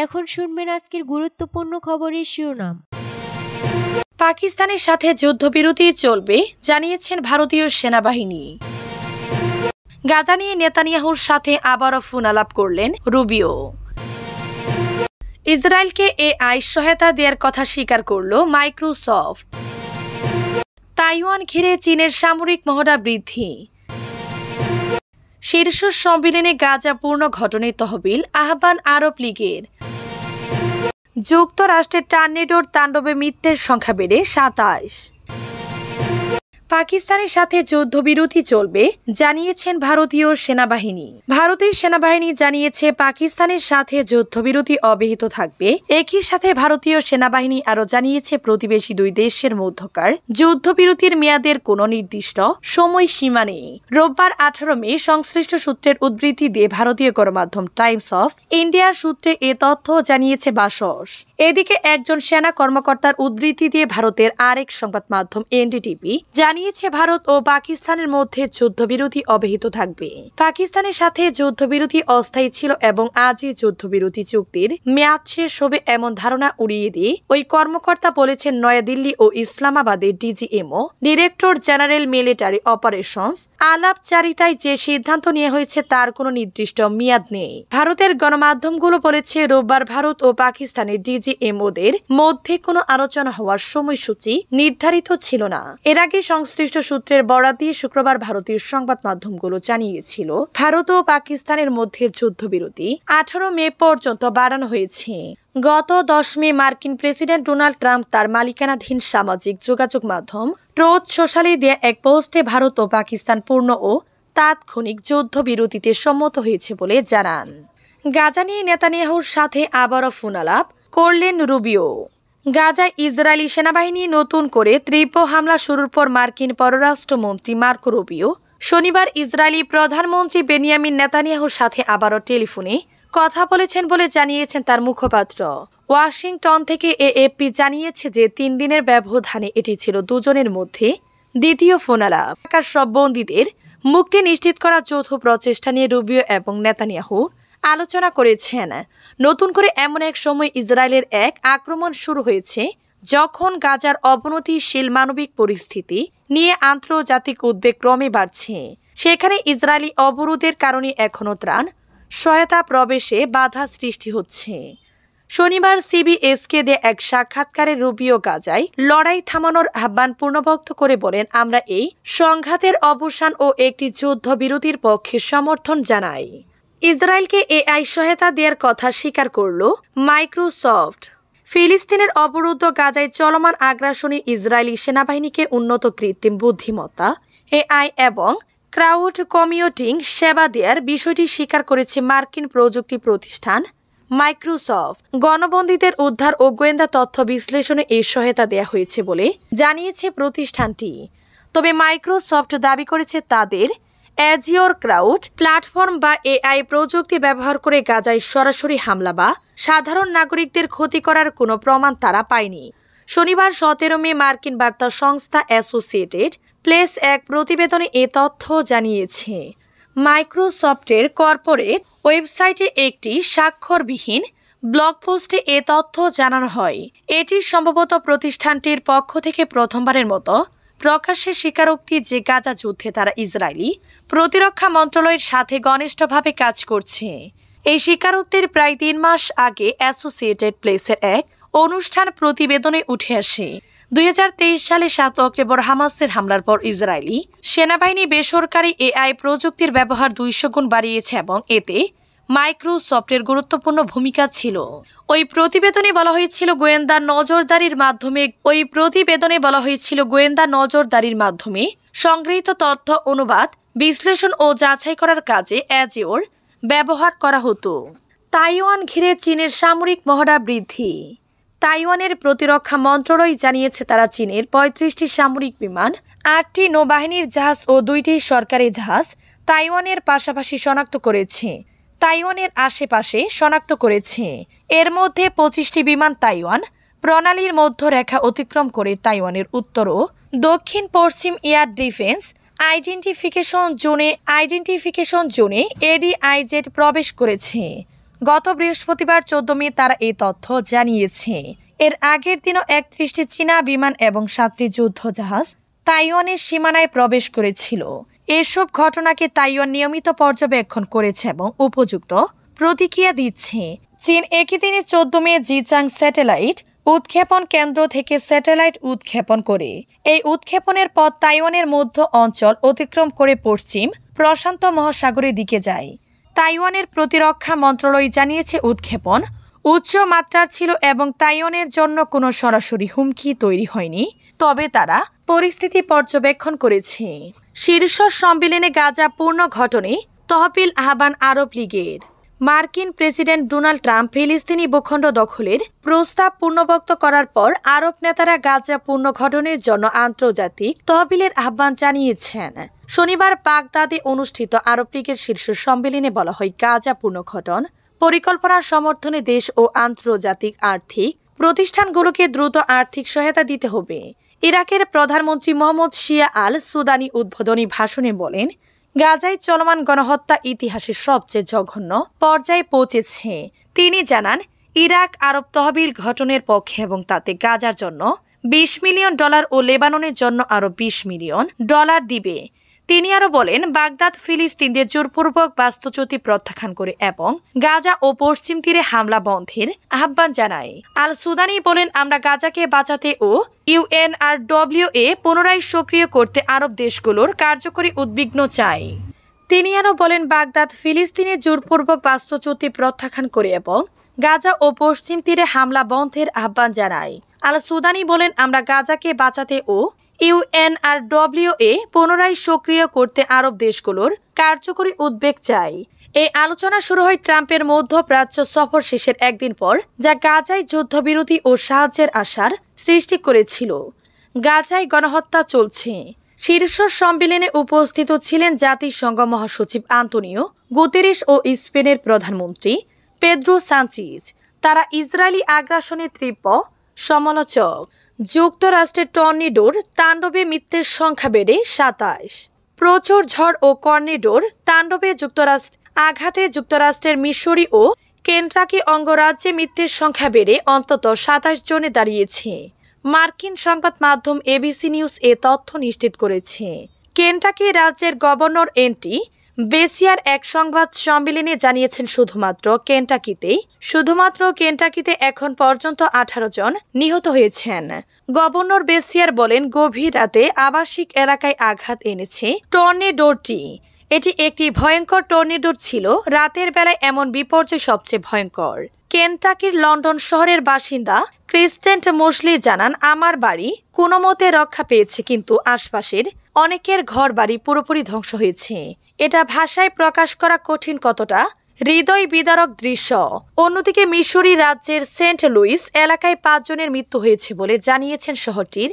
এখন শুনবেন আজকের গুরুত্বপূর্ণ খবরের শিরোনাম। পাকিস্তানের সাথে যুদ্ধবিরতি চলবে জানিয়েছেন ভারতীয় সেনাবাহিনী। গাজা নিয়ে নেতানিয়াহুর সাথে আবারও ফোন আলাপ করলেন রুবিও। ইসরায়েলকে এআই সহায়তা দেওয়ার কথা স্বীকার করল মাইক্রোসফট। তাইওয়ান ঘিরে চীনের সামরিক মহড়া বৃদ্ধি। শীর্ষ সম্মেলনে গাজা পুনর্গঠনের তহবিল আহ্বান আরব লীগের। যুক্তরাষ্ট্রের টর্নেডোর তাণ্ডবে মৃত্যুর সংখ্যা বেড়ে ২৭। পাকিস্তানের সাথে যুদ্ধবিরতি চলবে জানিয়েছেন ভারতীয় সেনাবাহিনী। ভারতের সেনাবাহিনী জানিয়েছে পাকিস্তানের সাথে যুদ্ধবিরতি অব্যাহত থাকবে। একই সাথে ভারতীয় সেনাবাহিনী আরও জানিয়েছে প্রতিবেশী দুই দেশের মধ্যকার যুদ্ধবিরতির মেয়াদের কোনো নির্দিষ্ট সময়সীমা নেই। রোববার ১৮ মে সংশ্লিষ্ট সূত্রের উদ্ধৃতি দিয়ে ভারতীয় গণমাধ্যম টাইমস অফ ইন্ডিয়ার সূত্রে এ তথ্য জানিয়েছে বাসস। এদিকে একজন সেনা কর্মকর্তার উদ্ধৃতি দিয়ে ভারতের আরেক সংবাদ মাধ্যম এনডিটিভি জানিয়েছে ভারত ও পাকিস্তানের মধ্যে যুদ্ধবিরতি অব্যাহত থাকবে। পাকিস্তানের সাথে যুদ্ধবিরতি অস্থায়ী ছিল এবং আজই যুদ্ধবিরতি চুক্তির মেয়াদ শেষ হবে এমন ধারণা উড়িয়ে দিয়ে ওই কর্মকর্তা বলেছেন নয়াদিল্লি ও ইসলামাবাদের DGMO director general military operations আলাপচারিতায় যে সিদ্ধান্ত নেওয়া হয়েছে তার কোনো নির্দিষ্ট মেয়াদ নেই। ভারতের গণমাধ্যমগুলো বলেছে রোববার ভারত ও পাকিস্তানের ডিজিএমওদের মধ্যে কোনো আলোচনা হওয়ার সময়সূচি নির্ধারিত ছিল না। এর আগে সংশ্লিষ্ট সূত্রের বরাত দিয়ে শুক্রবার ভারতীয় সংবাদ মাধ্যমগুলো জানিয়েছিল ভারত ও পাকিস্তানের মধ্যে যুদ্ধবিরতি ১৮ মে পর্যন্ত বাড়ানো হয়েছে। গত ১০ মে মার্কিন প্রেসিডেন্ট ডোনাল্ড ট্রাম্প তার মালিকানাধীন সামাজিক যোগাযোগ মাধ্যম ট্রুথ সোশ্যালে দেয়া এক পোস্টে ভারত ও পাকিস্তান পূর্ণ ও তাৎক্ষণিক যুদ্ধবিরতিতে সম্মত হয়েছে বলে জানান। গাজা নিয়ে নেতানিয়াহুর সাথে আবারও ফোন আলাপ করলেন রুবিও। গাজায় ইসরায়েলি সেনাবাহিনী নতুন করে তীব্র হামলা শুরুর পর মার্কিন পররাষ্ট্রমন্ত্রী মার্কো রুবিও শনিবার ইসরায়েলি প্রধানমন্ত্রী বেনিয়ামিন নেতানিয়াহুর সাথে আবারও টেলিফোনে কথা বলেছেন বলে জানিয়েছেন তার মুখপাত্র। ওয়াশিংটন থেকে এএফপি জানিয়েছে যে ৩ দিনের ব্যবধানে এটি ছিল দুজনের মধ্যে দ্বিতীয় ফোন আলাপ। ঢাকার সব বন্দীদের মুক্তি নিশ্চিত করার যৌথ প্রচেষ্টা নিয়ে রুবিও এবং নেতানিয়াহু আলোচনা করেছেন। নতুন করে এমন এক সময় ইসরায়েলের এক আক্রমণ শুরু হয়েছে যখন গাজার অবনতিশীল মানবিক পরিস্থিতি নিয়ে আন্তর্জাতিক উদ্বেগ ক্রমে বাড়ছে। সেখানে ইসরায়েলি অবরোধের কারণে এখনও ত্রাণ সহায়তা প্রবেশে বাধা সৃষ্টি হচ্ছে। শনিবার সিবিএসকে দিয়ে এক সাক্ষাৎকারে রুবিও গাজায় লড়াই থামানোর আহ্বান পুনর্ব্যক্ত করে বলেন, আমরা এই সংঘাতের অবসান ও একটি যুদ্ধবিরতির পক্ষে সমর্থন জানাই। ইসরায়েলকে এআই সহায়তা দেওয়ার কথা স্বীকার করল মাইক্রোসফট। ফিলিস্তিনের অবরুদ্ধ গাজায় চলমান আগ্রাসনে ইসরায়েলি সেনাবাহিনীকে উন্নত কৃত্রিম বুদ্ধিমত্তা এআই এবং ক্লাউড কম্পিউটিং সেবা দেওয়ার বিষয়টি স্বীকার করেছে মার্কিন প্রযুক্তি প্রতিষ্ঠান মাইক্রোসফট। গণবন্দীদের উদ্ধার ও গোয়েন্দা তথ্য বিশ্লেষণে এই সহায়তা দেওয়া হয়েছে বলে জানিয়েছে প্রতিষ্ঠানটি। তবে মাইক্রোসফট দাবি করেছে তাদের অ্যাজিওর ক্লাউড প্ল্যাটফর্ম বা এআই প্রযুক্তি ব্যবহার করে গাজায় সরাসরি হামলা বা সাধারণ নাগরিকদের ক্ষতি করার কোনো প্রমাণ তারা পায়নি। শনিবার ১৭ মে মার্কিন বার্তা সংস্থা অ্যাসোসিয়েটেড প্রেস এক প্রতিবেদনে এ তথ্য জানিয়েছে। মাইক্রোসফটের কর্পোরেট ওয়েবসাইটে একটি স্বাক্ষরবিহীন ব্লগ পোস্টে এ তথ্য জানানো হয়। এটি সম্ভবত প্রতিষ্ঠানটির পক্ষ থেকে প্রথমবারের মতো প্রকাশ্যে স্বীকারোক্তি যে গাজা যুদ্ধে তারা ইসরায়েলি প্রতিরক্ষা মন্ত্রণালয়ের সাথে ঘনিষ্ঠভাবে কাজ করছে। এই স্বীকারোক্তির প্রায় ৩ মাস আগে অ্যাসোসিয়েটেড প্রেসের এক অনুষ্ঠান প্রতিবেদনে উঠে আসে। ২০২৩ সালে ৭ অক্টোবর হামাসের হামলার পর ইসরায়েলি সেনাবাহিনী বেসরকারি এআই প্রযুক্তির ব্যবহার ২০০ গুণ বাড়িয়েছে এবং এতে মাইক্রোসফটের গুরুত্বপূর্ণ ভূমিকা ছিল। ওই প্রতিবেদনে বলা হয়েছিল গোয়েন্দা নজরদারির মাধ্যমে সংগৃহীত তথ্য অনুবাদ, বিশ্লেষণ ও যাচাই করার কাজে অ্যাজিওর ব্যবহার করা হতো। তাইওয়ান ঘিরে চীনের সামরিক মহড়া বৃদ্ধি। তাইওয়ানের প্রতিরক্ষা মন্ত্রণালয় জানিয়েছে তারা চীনের ৩৫টি সামরিক বিমান, ৮টি নৌবাহিনীর জাহাজ ও ২টি সরকারি জাহাজ তাইওয়ানের পাশাপাশি শনাক্ত করেছে। তাইওয়ানের আশেপাশে শনাক্ত করেছে। এর মধ্যে ২৫টি বিমান তাইওয়ান প্রণালীর মধ্যরেখা অতিক্রম করে তাইওয়ানের উত্তর ও দক্ষিণ পশ্চিম এয়ার ডিফেন্স আইডেন্টিফিকেশন জোনে এডিআইজেড প্রবেশ করেছে। গত বৃহস্পতিবার 14 মে তারা এই তথ্য জানিয়েছে। এর আগের দিনও 31টি চীনা বিমান এবং 7টি যুদ্ধজাহাজ তাইওয়ানের সীমানায় প্রবেশ করেছিল। এসব ঘটনাকে তাইওয়ান নিয়মিত পর্যবেক্ষণ করেছে এবং উপযুক্ত প্রতিক্রিয়া দিচ্ছে। চীন একই দিনে 14 মে জিচাং স্যাটেলাইট উৎক্ষেপণ কেন্দ্র থেকে স্যাটেলাইট উৎক্ষেপণ করে। এই উৎক্ষেপণের পথ তাইওয়ানের মধ্য অঞ্চল অতিক্রম করে পশ্চিম প্রশান্ত মহাসাগরের দিকে যায়। তাইওয়ানের প্রতিরক্ষা মন্ত্রণালয় জানিয়েছে উৎক্ষেপণ উচ্চ মাত্রার ছিল এবং তাইওয়ানের জন্য কোনো সরাসরি হুমকি তৈরি হয়নি, তবে তারা পরিস্থিতি পর্যবেক্ষণ করেছে। শীর্ষ সম্মেলনে গাজা পূর্ণ ঘটনে তহবিল আহ্বান আরব লীগের। মার্কিন প্রেসিডেন্ট ডোনাল্ড ট্রাম্প ফিলিস্তিনি ভূখণ্ড দখলের প্রস্তাব পুনর্ব্যক্ত করার পর আরব নেতারা গাজা পুনর্গঠনের জন্য আন্তর্জাতিক তহবিলের আহ্বান জানিয়েছেন। শনিবার বাগদাদে অনুষ্ঠিত আরব লীগের শীর্ষ সম্মেলনে বলা হয়, গাজা পুনর্গঠন পরিকল্পনার সমর্থনে দেশ ও আন্তর্জাতিক আর্থিক প্রতিষ্ঠানগুলোকে দ্রুত আর্থিক সহায়তা দিতে হবে। ইরাকের প্রধানমন্ত্রী মোহাম্মদ শিয়া আল সুদানি উদ্বোধনী ভাষণে বলেন, গাজায় চলমান গণহত্যা ইতিহাসের সবচেয়ে জঘন্য পর্যায়ে পৌঁছেছে। তিনি জানান, ইরাক আরব তহবিল গঠনের পক্ষে এবং তাতে গাজার জন্য $20 মিলিয়ন ও লেবাননের জন্য আরও $20 মিলিয়ন দিবে। তিনি আরও বলেন, বাগদাদ ফিলিস্তিনদের জোরপূর্বক বাস্তুচ্যুতি প্রত্যাখ্যান করে এবং গাজা ও পশ্চিম তীরে হামলা বন্ধের আহ্বান জানায়। আল সুদানি বলেন, আমরা গাজাকে বাঁচাতে ও UNRWA পুনরায় সক্রিয় করতে আরব দেশগুলোর কার্যকরী উদ্বিগ্ন চাই। তিনি আরও বলেন, বাগদাদ ফিলিস্তিনের জোরপূর্বক বাস্তুচ্যুতি প্রত্যাখ্যান করে এবং গাজা ও পশ্চিম তীরে হামলা বন্ধের আহ্বান জানায়। আল সুদানি বলেন, আমরা গাজাকে বাঁচাতে ও UNRWA পুনরায় সক্রিয় করতে আরব দেশগুলোর কার্যকরী উদ্বেগ চাই। এই আলোচনা শুরু হয় ট্রাম্পের মধ্যপ্রাচ্য সফর শেষের একদিন পর, যা গাজায় যুদ্ধবিরতি ও সাহায্যের আশার সৃষ্টি করেছিল। গাজায় গণহত্যা চলছে। শীর্ষ সম্মেলনে উপস্থিত ছিলেন জাতিসংঘ মহাসচিব আন্তোনিও গুতেরেস ও স্পেনের প্রধানমন্ত্রী পেদ্রো সানচেজ। তারা ইসরায়েলি আগ্রাসনের তীব্র সমালোচক। যুক্তরাষ্ট্রের টর্নেডোর তাণ্ডবে মৃত্যুর সংখ্যা বেড়ে 27। প্রচুর ঝড় ও টর্নেডোর তাণ্ডবে আঘাতে যুক্তরাষ্ট্রের মিসৌরি ও কেন্টাকি অঙ্গরাজ্যে মৃত্যুর সংখ্যা বেড়ে অন্তত 27 জনে দাঁড়িয়েছে। মার্কিন সংবাদ মাধ্যম ABC নিউজ এ তথ্য নিশ্চিত করেছে। কেন্টাকি রাজ্যের গভর্নর এনটি বেসিয়ার এক সংবাদ সম্মেলনে জানিয়েছেন, শুধুমাত্র কেন্টাকিতে এখন পর্যন্ত 18 জন নিহত হয়েছেন। গভর্নর বেসিয়ার বলেন, গভীর রাতে আবাসিক এলাকায় আঘাত এনেছে টর্নেডোটি। এটি একটি ভয়ঙ্কর টর্নেডো ছিল। রাতের বেলায় এমন বিপর্যয় সবচেয়ে ভয়ঙ্কর। কেন্টাকির লন্ডন শহরের বাসিন্দা ক্রিস্টেন্ট মোসলি জানান, আমার বাড়ি কোনোমতে রক্ষা পেয়েছে, কিন্তু আশপাশের অনেকের ঘর বাড়ি পুরোপুরি ধ্বংস হয়েছে। এটা ভাষায় প্রকাশ করা কঠিন কতটা হৃদয় বিদারক দৃশ্য। অন্যদিকে মিসৌরি রাজ্যের সেন্ট লুইস এলাকায় 5 জনের মৃত্যু হয়েছে বলে জানিয়েছেন শহরটির